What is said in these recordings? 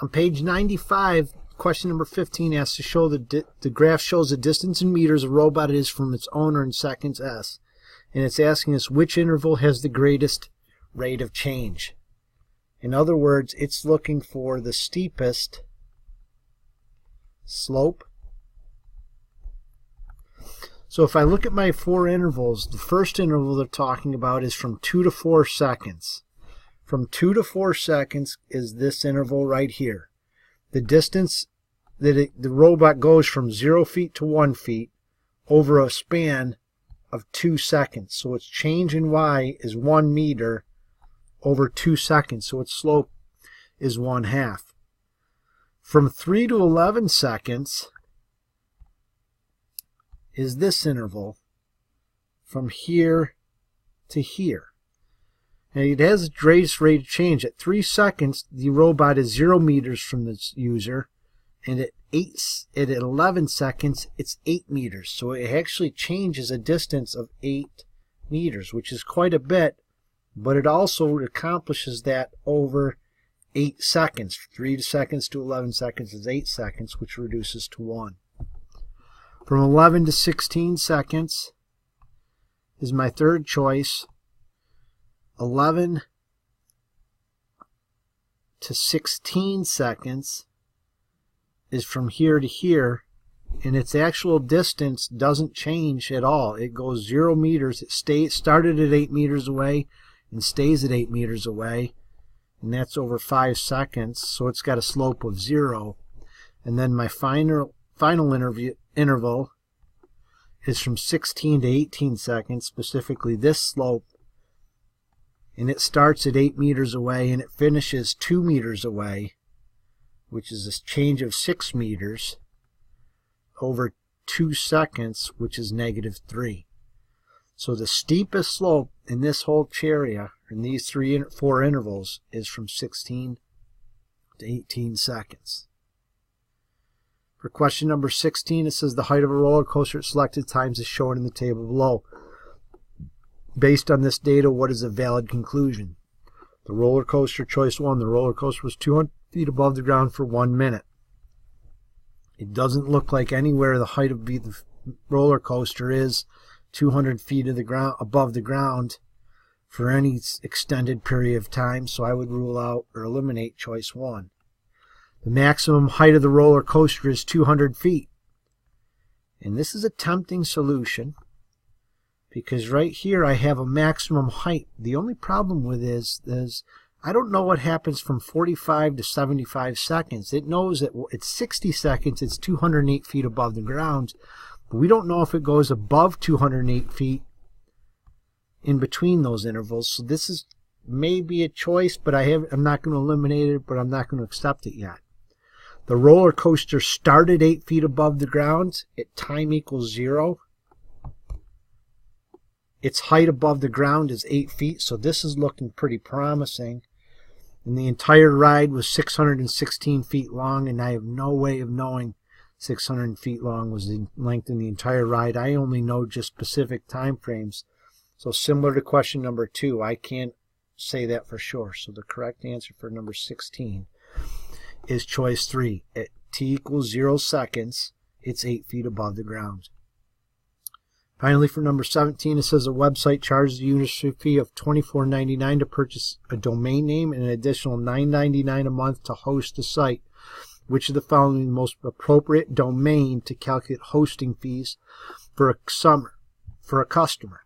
On page 95, question number 15 asks to show the graph shows the distance in meters a robot is from its owner in seconds s. And it's asking us which interval has the greatest rate of change. In other words, it's looking for the steepest slope. So if I look at my 4 intervals, the first interval they're talking about is from 2 to 4 seconds. From 2 to 4 seconds is this interval right here. The distance that the robot goes from 0 feet to 1 feet over a span of 2 seconds. So its change in y is 1 meter over 2 seconds. So its slope is 1/2. From 3 to 11 seconds is this interval from here to here. And it has its greatest rate of change. At 3 seconds, the robot is 0 meters from the user, and at 11 seconds, it's 8 meters. So it actually changes a distance of 8 meters, which is quite a bit, but it also accomplishes that over 8 seconds. 3 seconds to 11 seconds is 8 seconds, which reduces to 1. From 11 to 16 seconds is my third choice. 11 to 16 seconds is from here to here, and its actual distance doesn't change at all. It goes 0 meters. It started at 8 meters away and stays at 8 meters away, and that's over 5 seconds, so it's got a slope of 0. And then my final interval is from 16 to 18 seconds, specifically this slope, and it starts at 8 meters away and it finishes 2 meters away, which is a change of 6 meters over 2 seconds, which is -3. So the steepest slope in this whole area, in these 4 intervals, is from 16 to 18 seconds. For question number 16, it says the height of a roller coaster at selected times is shown in the table below. Based on this data, what is a valid conclusion? The roller coaster, choice 1, the roller coaster was 200 feet above the ground for 1 minute. It doesn't look like anywhere the height of the roller coaster is 200 feet of the ground, above the ground for any extended period of time, so I would rule out or eliminate choice 1. The maximum height of the roller coaster is 200 feet. And this is a tempting solution because right here I have a maximum height. The only problem with this is I don't know what happens from 45 to 75 seconds. It knows that at 60 seconds it's 208 feet above the ground, but we don't know if it goes above 208 feet in between those intervals. So this is maybe a choice, but I'm not going to eliminate it, but I'm not going to accept it yet. The roller coaster started 8 feet above the ground at time equals 0. Its height above the ground is 8 feet, so this is looking pretty promising. And the entire ride was 616 feet long, and I have no way of knowing 600 feet long was the length in the entire ride. I only know just specific time frames. So similar to question number 2, I can't say that for sure. So the correct answer for number 16 is choice 3. At t equals 0 seconds, it's 8 feet above the ground. Finally, for number 17, it says a website charges a user fee of $24.99 to purchase a domain name and an additional $9.99 a month to host the site. Which of the following is the most appropriate domain to calculate hosting fees for a customer?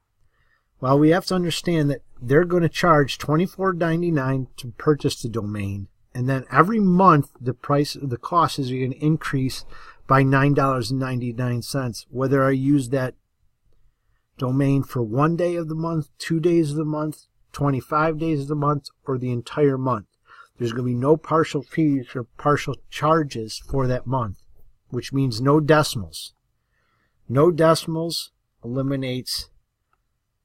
Well, we have to understand that they're going to charge $24.99 to purchase the domain, and then every month the cost is going to increase by $9.99, whether I use that domain for 1 day of the month, 2 days of the month, 25 days of the month, or the entire month. There's going to be no partial fees or partial charges for that month, which means no decimals. No decimals eliminates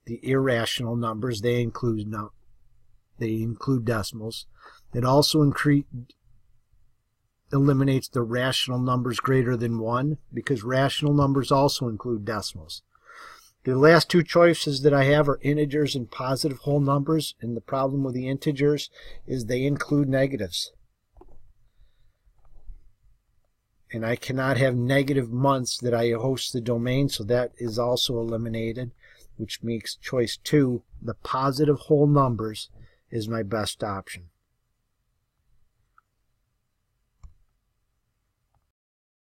the irrational numbers. They include decimals. It also eliminates the rational numbers greater than 1, because rational numbers also include decimals. The last 2 choices that I have are integers and positive whole numbers, and the problem with the integers is they include negatives. And I cannot have negative months that I host the domain, so that is also eliminated, which makes choice 2, the positive whole numbers, is my best option.